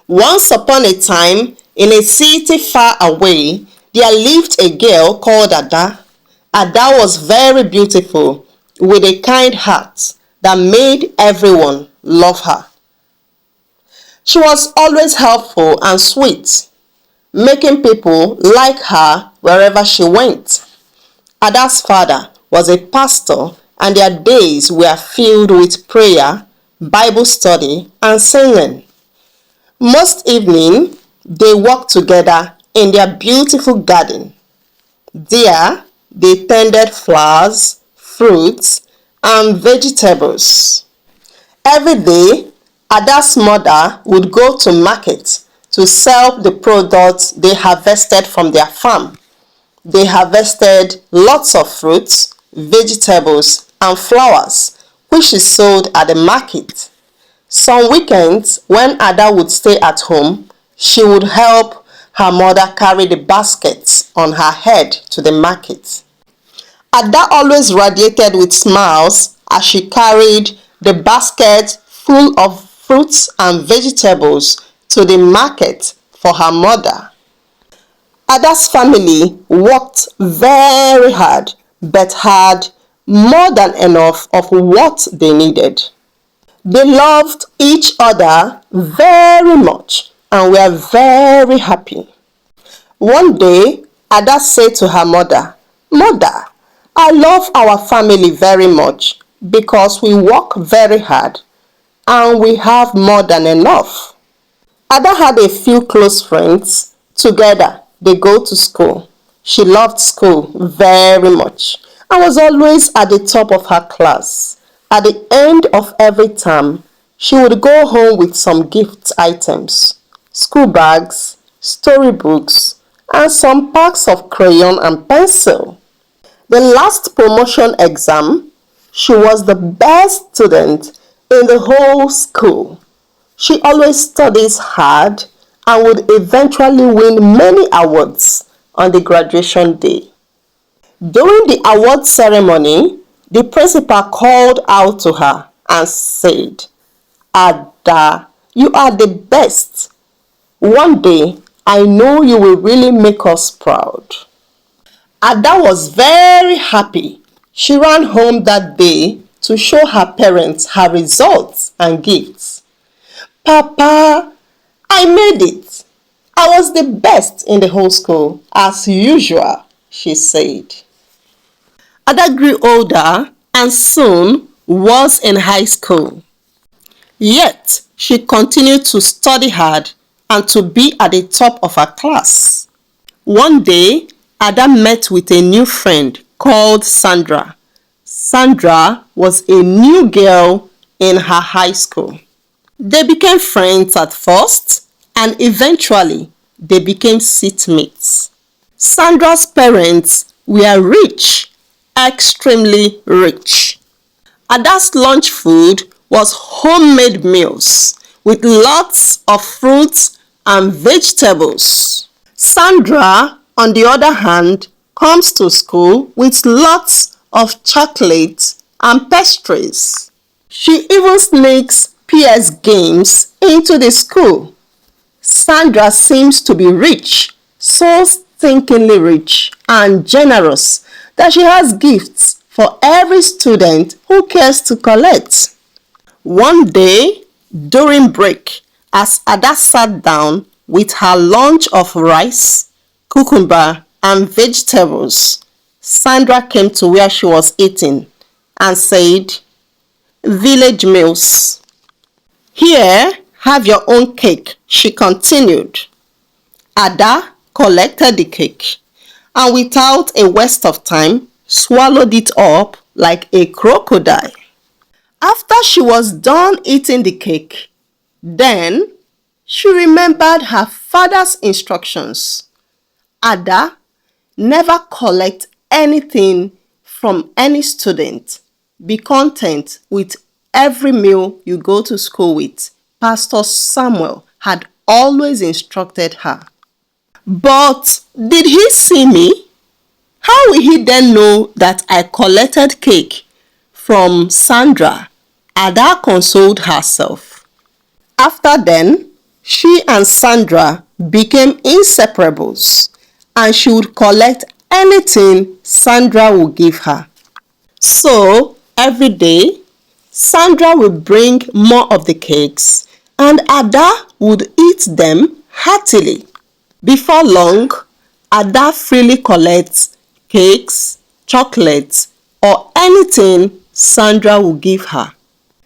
Once upon a time, in a city far away, there lived a girl called Ada. Ada was very beautiful, with a kind heart that made everyone love her. She was always helpful and sweet, making people like her wherever she went. Ada's father was a pastor, and their days were filled with prayer, Bible study, and singing. Most evening, they walked together in their beautiful garden. There, they tended flowers, fruits, and vegetables. Every day, Ada's mother would go to market to sell the products they harvested from their farm. They harvested lots of fruits, vegetables, and flowers, which she sold at the market. Some weekends, when Ada would stay at home, she would help her mother carry the baskets on her head to the market. Ada always radiated with smiles as she carried the basket full of fruits and vegetables to the market for her mother. Ada's family worked very hard but had more than enough of what they needed. They loved each other very much and were very happy. One day, Ada said to her mother, "Mother, I love our family very much because we work very hard and we have more than enough." Ada had a few close friends. Together, they go to school. She loved school very much and was always at the top of her class. At the end of every term, she would go home with some gift items, school bags, storybooks, and some packs of crayon and pencil. The last promotion exam, she was the best student in the whole school. She always studies hard and would eventually win many awards on the graduation day. During the award ceremony, the principal called out to her and said, "Ada, you are the best. One day, I know you will really make us proud." Ada was very happy. She ran home that day to show her parents her results and gifts. "Papa, I made it. I was the best in the whole school, as usual," she said. Ada grew older and soon was in high school. Yet, she continued to study hard and to be at the top of her class. One day, Ada met with a new friend called Sandra. Sandra was a new girl in her high school. They became friends at first and eventually they became seatmates. Sandra's parents were rich, extremely rich. Ada's lunch food was homemade meals with lots of fruits and vegetables. Sandra, on the other hand, comes to school with lots of chocolates and pastries. She even sneaks PS games into the school. Sandra seems to be rich, so stinkingly rich and generous that she has gifts for every student who cares to collect. One day, during break, as Ada sat down with her lunch of rice, cucumber, and vegetables, Sandra came to where she was eating and said, "Village meals. Here, have your own cake," she continued. Ada collected the cake and without a waste of time, swallowed it up like a crocodile. After she was done eating the cake, then she remembered her father's instructions. Ada, never collect anything from any student. Be content with every meal you go to school with. Pastor Samuel had always instructed her. But did he see me? How will he then know that I collected cake from Sandra? Ada consoled herself. After then, She and Sandra became inseparables, and she would collect anything Sandra would give her. So every day, Sandra would bring more of the cakes, and Ada would eat them heartily. Before long, Ada freely collects cakes, chocolates, or anything Sandra will give her.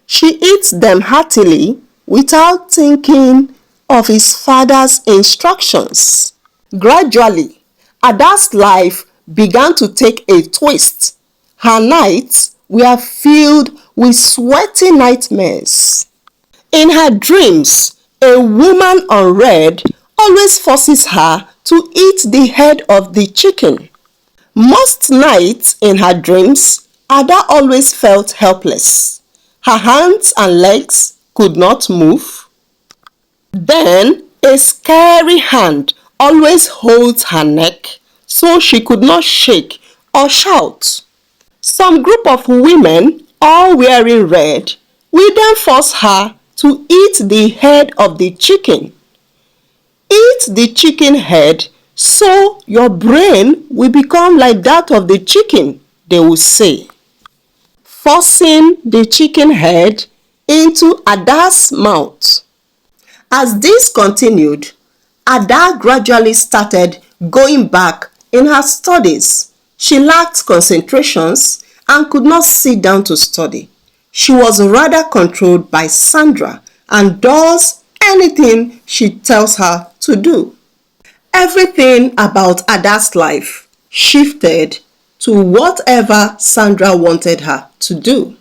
She eats them heartily without thinking of his father's instructions. Gradually, Ada's life began to take a twist. Her nights were filled with sweaty nightmares. In her dreams, a woman on red always forces her to eat the head of the chicken. Most nights in her dreams, Ada always felt helpless. Her hands and legs could not move. Then a scary hand always holds her neck so she could not shake or shout. Some group of women, all wearing red, will then force her to eat the head of the chicken. Eat the chicken head so your brain will become like that of the chicken, they will say. Forcing the chicken head into Ada's mouth. As this continued, Ada gradually started going back in her studies. She lacked concentrations and could not sit down to study. She was rather controlled by Sandra and does anything she tells her to do. Everything about Ada's life shifted to whatever Sandra wanted her to do.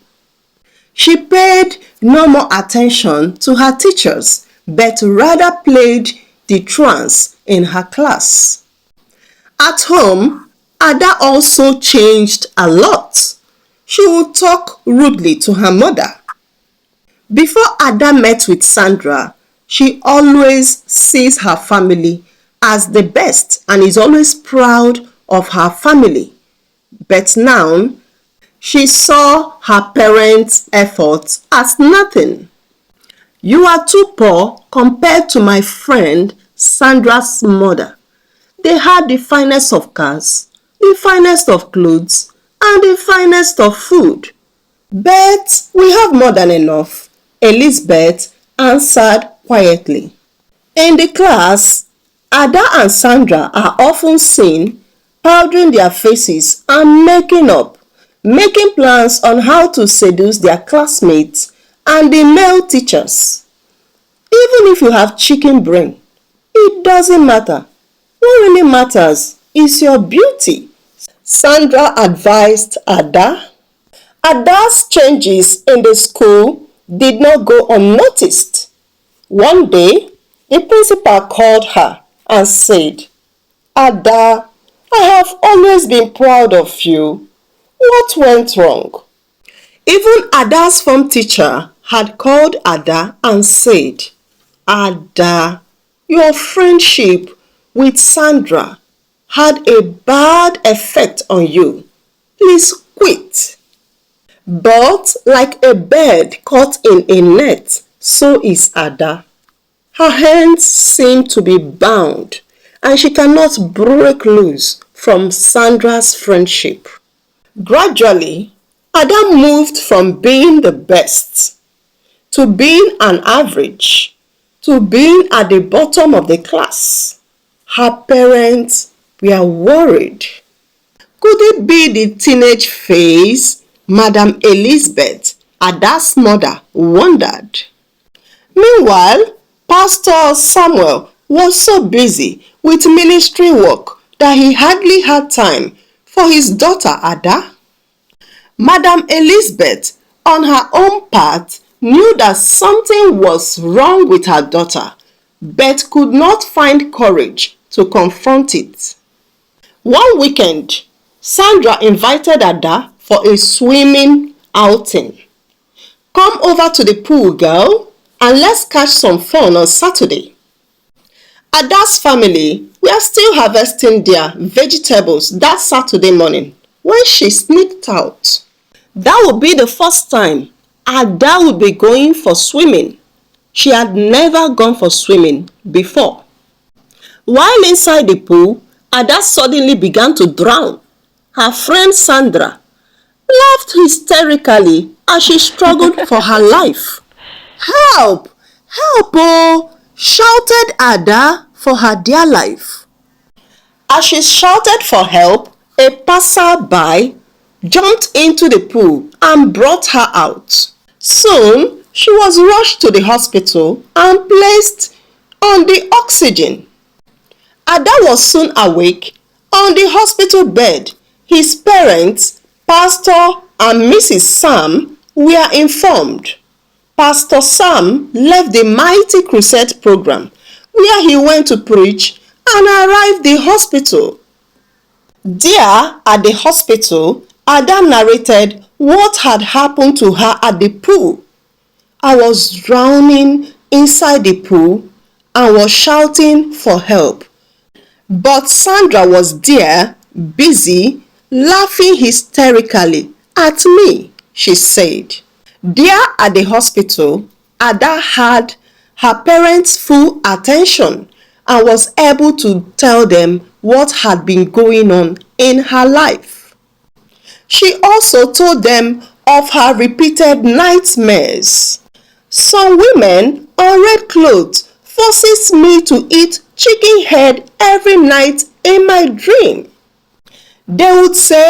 She paid no more attention to her teachers, but rather played the trance in her class. At home, Ada also changed a lot. She would talk rudely to her mother. Before Ada met with Sandra, she always sees her family as the best and is always proud of her family. But now, she saw her parents' efforts as nothing. You are too poor compared to my friend Sandra's mother. They had the finest of cars, the finest of clothes, and the finest of food. But we have more than enough, Elizabeth answered quietly. In the class, Ada and Sandra are often seen powdering their faces and making plans on how to seduce their classmates and the male teachers. Even if you have chicken brain, it doesn't matter. What really matters is your beauty, Sandra advised Ada. Ada's changes in the school did not go unnoticed. One day, the principal called her and said, Ada, I have always been proud of you. What went wrong? Even Ada's form teacher had called Ada and said, Ada, your friendship with Sandra had a bad effect on you. Please quit. But like a bird caught in a net, so is Ada. Her hands seem to be bound, and she cannot break loose from Sandra's friendship. Gradually, Ada moved from being the best to being an average to being at the bottom of the class. Her parents were worried. Could it be the teenage phase? Madam Elizabeth, Ada's mother, wondered. Meanwhile, Pastor Samuel was so busy with ministry work that he hardly had time for his daughter Ada. Madam Elizabeth, on her own part, knew that something was wrong with her daughter, but could not find courage to confront it. One weekend, Sandra invited Ada for a swimming outing. Come over to the pool, girl, and let's catch some fun on Saturday. Ada's family were still harvesting their vegetables that Saturday morning when she sneaked out. That would be the first time Ada would be going for swimming. She had never gone for swimming before. While inside the pool, Ada suddenly began to drown. Her friend Sandra laughed hysterically as she struggled for her life. "Help! Help, oh!" shouted Ada for her dear life. As she shouted for help, a passerby jumped into the pool and brought her out. Soon, she was rushed to the hospital and placed on the oxygen. Ada was soon awake on the hospital bed. His parents, Pastor and Mrs. Sam, were informed. Pastor Sam left the Mighty Crusade program where he went to preach and arrived at the hospital. There at the hospital, Ada narrated what had happened to her at the pool. "I was drowning inside the pool and was shouting for help. But Sandra was there, busy, laughing hysterically at me," she said. There at the hospital, Ada had her parents' full attention and was able to tell them what had been going on in her life. She also told them of her repeated nightmares. "Some women on red clothes forces me to eat chicken head every night in my dream. They would say,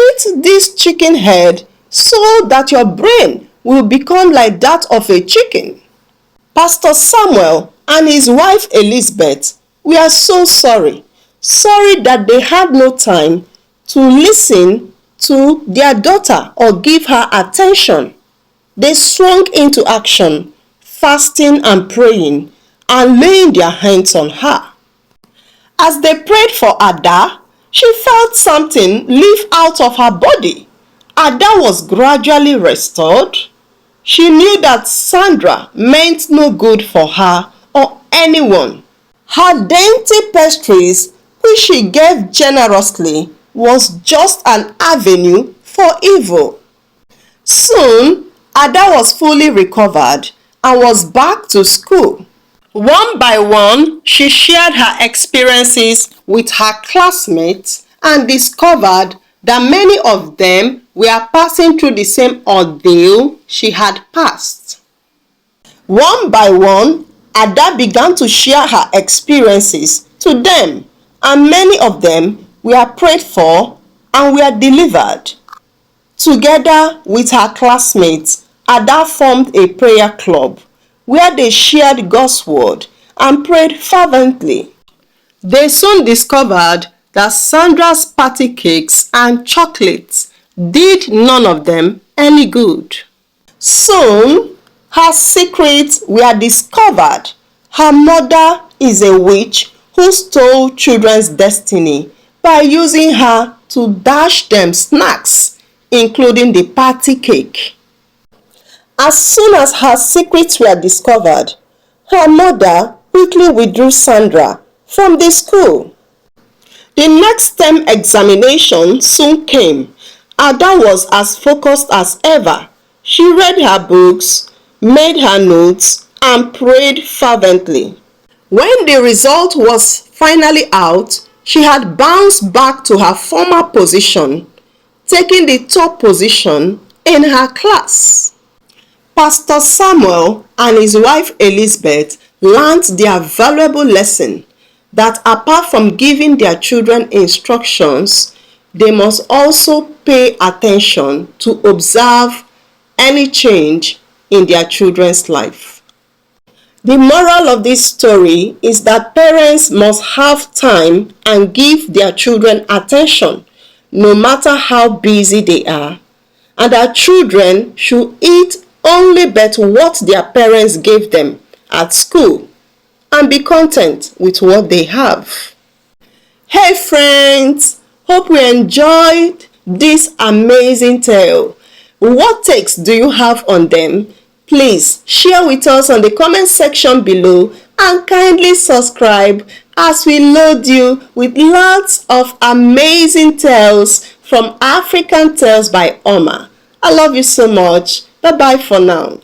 'Eat this chicken head so that your brain will become like that of a chicken.'" Pastor Samuel and his wife Elizabeth were so sorry that they had no time to listen to their daughter or give her attention. They swung into action, fasting and praying and laying their hands on her. As they prayed for Ada, she felt something leave out of her body. Ada was gradually restored. She knew that Sandra meant no good for her or anyone. Her dainty pastries, which she gave generously, was just an avenue for evil. Soon, Ada was fully recovered and was back to school. One by one, she shared her experiences with her classmates and discovered that many of them were passing through the same ordeal she had passed. One by one, Ada began to share her experiences to them, and many of them were prayed for and were delivered. Together with her classmates, Ada formed a prayer club where they shared God's word and prayed fervently. They soon discovered that Sandra's party cakes and chocolates did none of them any good. Soon, her secrets were discovered. Her mother is a witch who stole children's destiny by using her to dash them snacks, including the party cake. As soon as her secrets were discovered, her mother quickly withdrew Sandra from the school. The next term examination soon came. Ada was as focused as ever. She read her books, made her notes, and prayed fervently. When the result was finally out, she had bounced back to her former position, taking the top position in her class. Pastor Samuel and his wife Elizabeth learned their valuable lesson that apart from giving their children instructions, they must also pay attention to observe any change in their children's life. The moral of this story is that parents must have time and give their children attention, no matter how busy they are, and that children should eat only but what their parents gave them at school and be content with what they have. Hey friends, hope you enjoyed this amazing tale. What takes do you have on them? Please share with us on the comment section below and kindly subscribe as we load you with lots of amazing tales from African Tales by Oma. I love you so much. Bye bye for now.